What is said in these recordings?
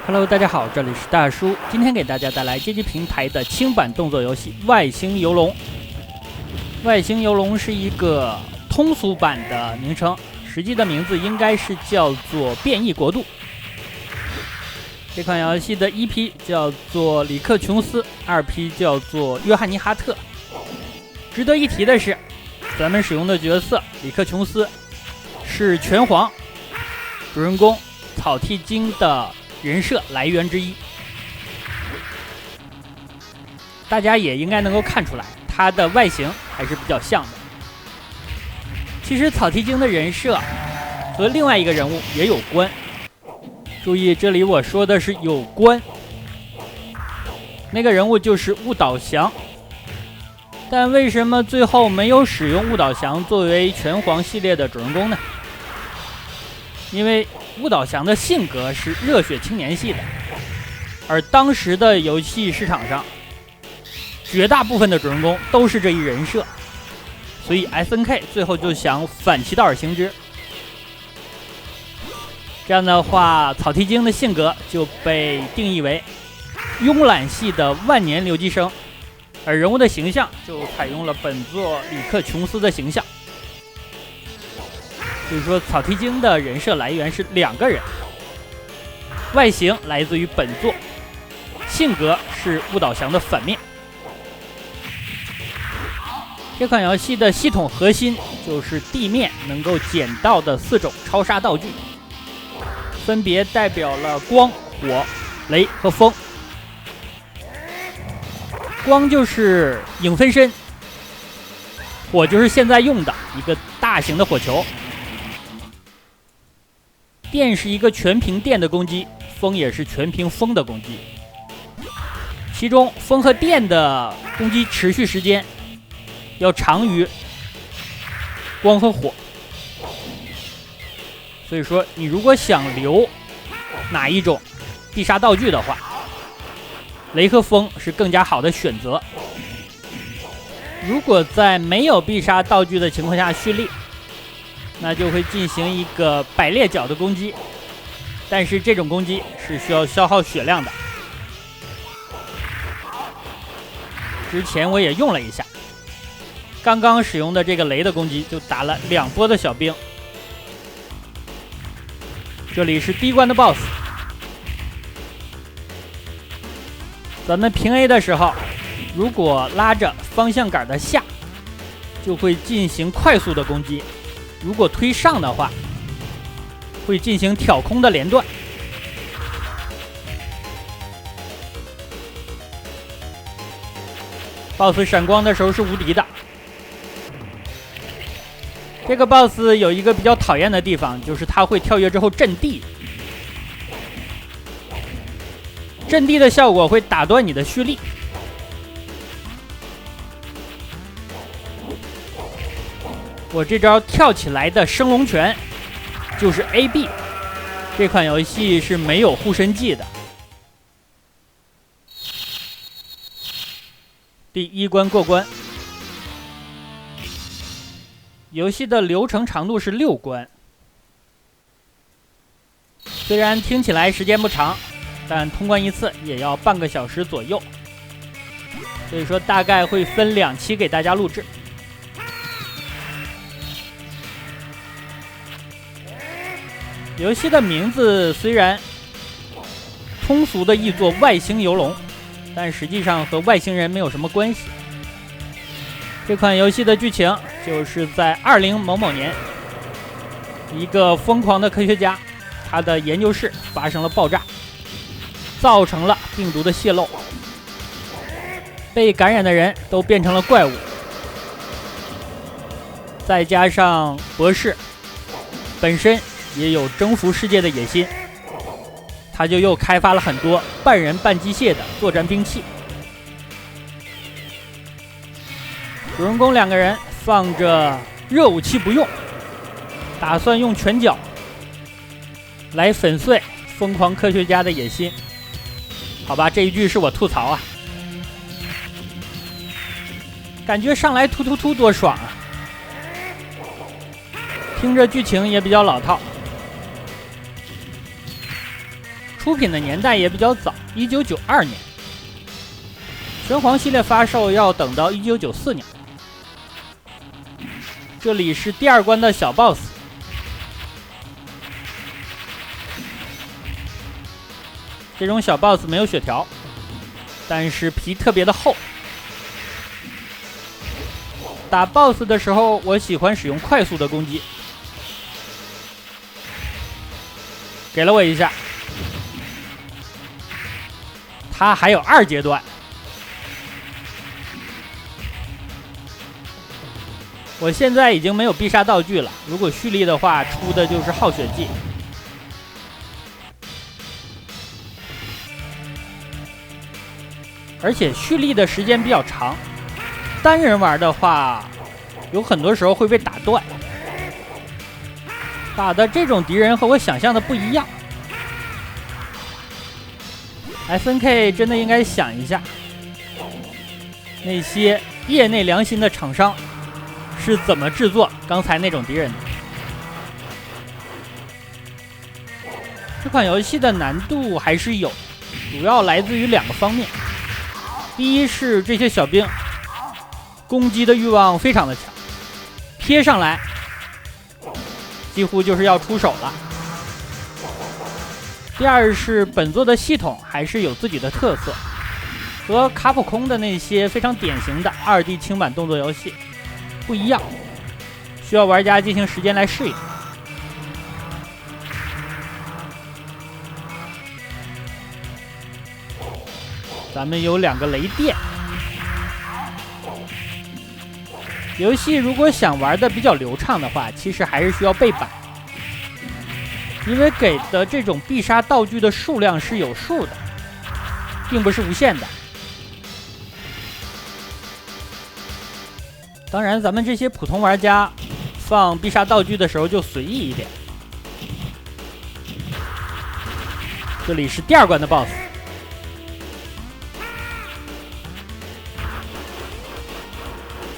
Hello， 大家好，这里是大叔，今天给大家带来街机平台的轻版动作游戏《外星游龙》。外星游龙是一个通俗版的名称，实际的名字应该是叫做变异国度。这款游戏的一批叫做里克琼斯，二批叫做约翰尼哈特。值得一提的是，咱们使用的角色里克琼斯是拳皇主人公草剃精的人设来源之一，大家也应该能够看出来，它的外形还是比较像的。其实草剃精的人设和另外一个人物也有关，注意这里我说的是有关，那个人物就是雾岛翔。但为什么最后没有使用雾岛翔作为拳皇系列的主人公呢？因为雾岛翔的性格是热血青年系的，而当时的游戏市场上绝大部分的主人公都是这一人设，所以 SNK 最后就想反其道而行之。这样的话，草剃精的性格就被定义为慵懒系的万年留级生，而人物的形象就采用了本作里克琼斯的形象。所以说草剃精的人设来源是两个人，外形来自于本作，性格是雾岛翔的反面。这款游戏的系统核心就是地面能够捡到的4种超杀道具，分别代表了光、火、雷和风。光就是影分身，火就是现在用的一个大型的火球，电是一个全屏电的攻击，风也是全屏风的攻击，其中风和电的攻击持续时间要长于光和火，所以说你如果想留哪一种必杀道具的话，雷和风是更加好的选择。如果在没有必杀道具的情况下蓄力，那就会进行一个百裂角的攻击，但是这种攻击是需要消耗血量的。之前我也用了一下，刚刚使用的这个雷的攻击就打了2波的小兵。这里是第一关的 BOSS， 咱们平 A 的时候，如果拉着方向杆的下，就会进行快速的攻击，如果推上的话，会进行挑空的连段。BOSS 闪光的时候是无敌的。这个 BOSS 有一个比较讨厌的地方，就是他会跳跃之后震地，震地的效果会打断你的蓄力。我这招跳起来的升龙拳就是 AB， 这款游戏是没有护身技的。第一关过关，游戏的流程长度是6关，虽然听起来时间不长，但通关一次也要半个小时左右，所以说大概会分2期给大家录制。游戏的名字虽然通俗的译作外星游龙，但实际上和外星人没有什么关系。这款游戏的剧情就是在20某某年，一个疯狂的科学家，他的研究室发生了爆炸，造成了病毒的泄漏，被感染的人都变成了怪物，再加上博士本身也有征服世界的野心，他就又开发了很多半人半机械的作战兵器。主人公2个人放着热武器不用，打算用拳脚来粉碎疯狂科学家的野心。好吧，这一句是我吐槽啊，感觉上来突突突多爽啊，听着剧情也比较老套。出品的年代也比较早，1992年。拳皇系列发售要等到1994年。这里是第2关的小 BOSS。这种小 BOSS 没有血条，但是皮特别的厚。打 BOSS 的时候，我喜欢使用快速的攻击。给了我一下，他还有2阶段。我现在已经没有必杀道具了，如果蓄力的话，出的就是耗血技。而且蓄力的时间比较长，单人玩的话，有很多时候会被打断。打的这种敌人和我想象的不一样。SNK 真的应该想一下，那些业内良心的厂商是怎么制作刚才那种敌人的。这款游戏的难度还是有，主要来自于2个方面。第一是这些小兵攻击的欲望非常的强，贴上来几乎就是要出手了。第二是本作的系统还是有自己的特色，和卡普空的那些非常典型的2D 轻版动作游戏不一样，需要玩家进行时间来适应。咱们有2个雷电。游戏如果想玩的比较流畅的话，其实还是需要背板，因为给的这种必杀道具的数量是有数的，并不是无限的。当然，咱们这些普通玩家放必杀道具的时候就随意一点。这里是第2关的 BOSS。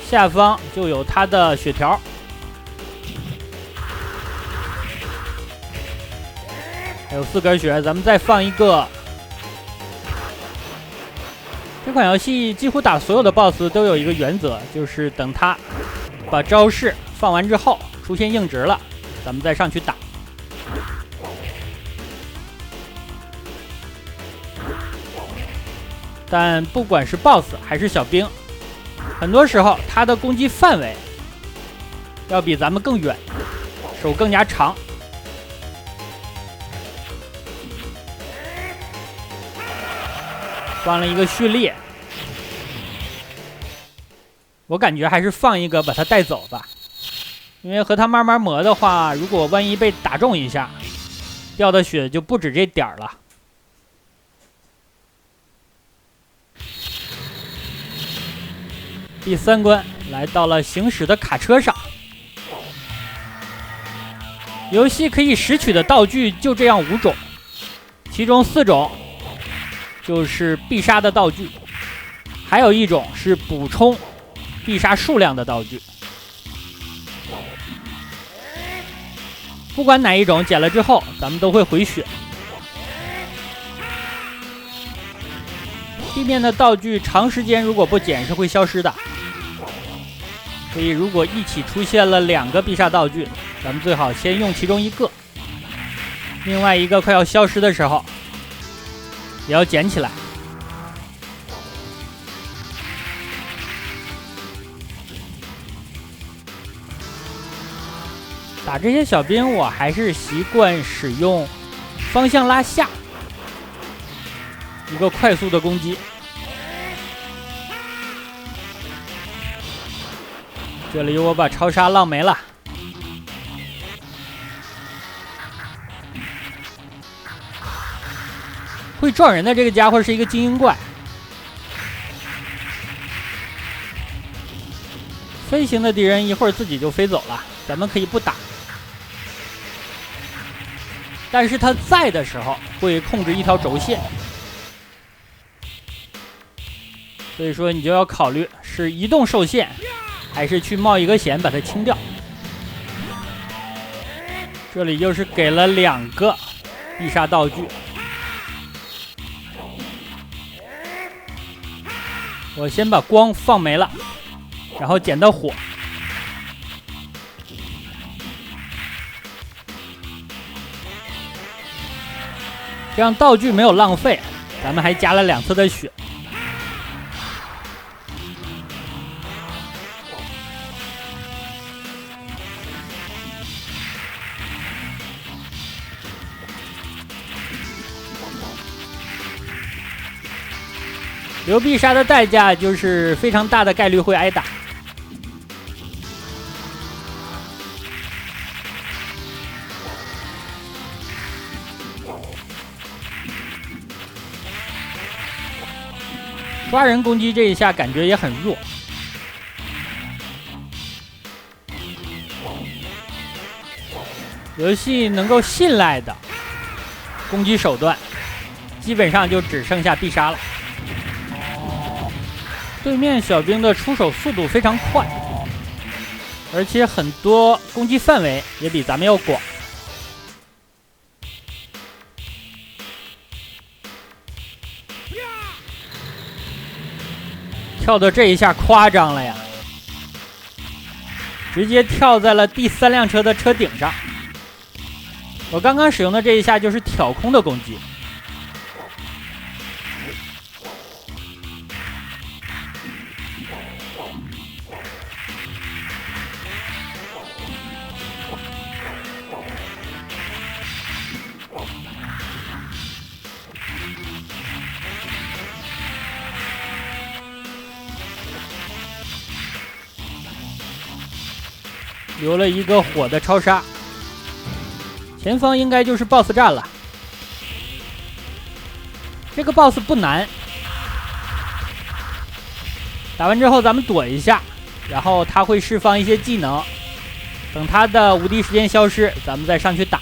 下方就有它的血条，还有4根血，咱们再放一个。这款游戏几乎打所有的 BOSS 都有一个原则，就是等他把招式放完之后出现硬直了，咱们再上去打。但不管是 BOSS 还是小兵，很多时候他的攻击范围要比咱们更远，手更加长。放了一个蓄力，我感觉还是放一个把他带走吧，因为和他慢慢磨的话，如果万一被打中一下，掉的血就不止这点儿了。第3关来到了行驶的卡车上，游戏可以拾取的道具就这样5种，其中4种就是必杀的道具，还有1种是补充必杀数量的道具。不管哪一种捡了之后，咱们都会回血。地面的道具长时间如果不捡是会消失的，所以如果一起出现了2个必杀道具，咱们最好先用其中1个，另外1个快要消失的时候也要捡起来。打这些小兵我还是习惯使用方向拉下，一个快速的攻击。这里我把超杀浪没了，会撞人的这个家伙是一个精英怪，飞行的敌人一会儿自己就飞走了，咱们可以不打，但是他在的时候会控制一条轴线，所以说你就要考虑是移动受限还是去冒一个险把它清掉。这里又是给了2个必杀道具，我先把光放没了，然后捡到火。这样道具没有浪费，咱们还加了2次的血。留必杀的代价就是非常大的概率会挨打。抓人攻击这一下感觉也很弱。游戏能够信赖的攻击手段，基本上就只剩下必杀了。对面小兵的出手速度非常快，而且很多攻击范围也比咱们要广。跳的这一下夸张了呀，直接跳在了第3辆车的车顶上。我刚刚使用的这一下就是挑空的攻击。留了一个火的超杀，前方应该就是 BOSS 战了。这个 BOSS 不难，打完之后咱们躲一下，然后他会释放一些技能，等他的无敌时间消失，咱们再上去打。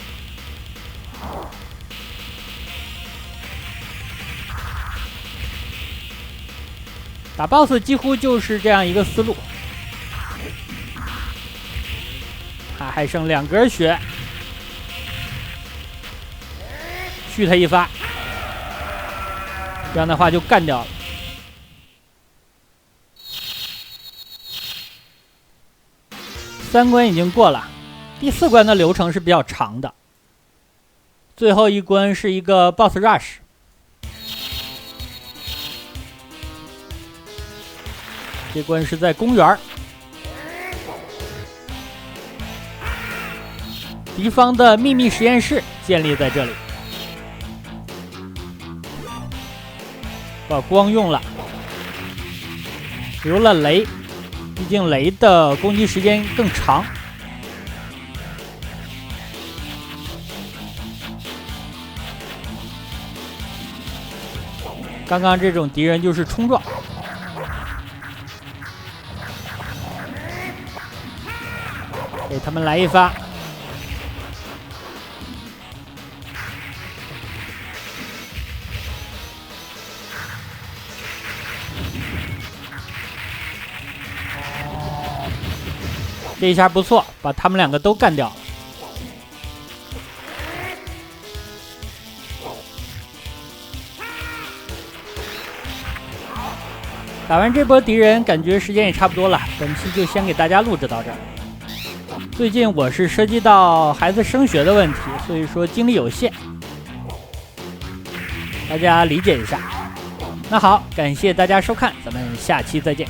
打 BOSS 几乎就是这样一个思路。他还剩2格血，续他一发，这样的话就干掉了。3关已经过了，第4关的流程是比较长的。最后一关是一个 BOSS Rush， 这关是在公园。敌方的秘密实验室建立在这里，把光用了，留了雷，毕竟雷的攻击时间更长。刚刚这种敌人就是冲撞，给他们来一发。这一下不错，把他们2个都干掉了。打完这波敌人，感觉时间也差不多了，本期就先给大家录制到这儿。最近我是涉及到孩子升学的问题，所以说精力有限，大家理解一下。那好，感谢大家收看，咱们下期再见。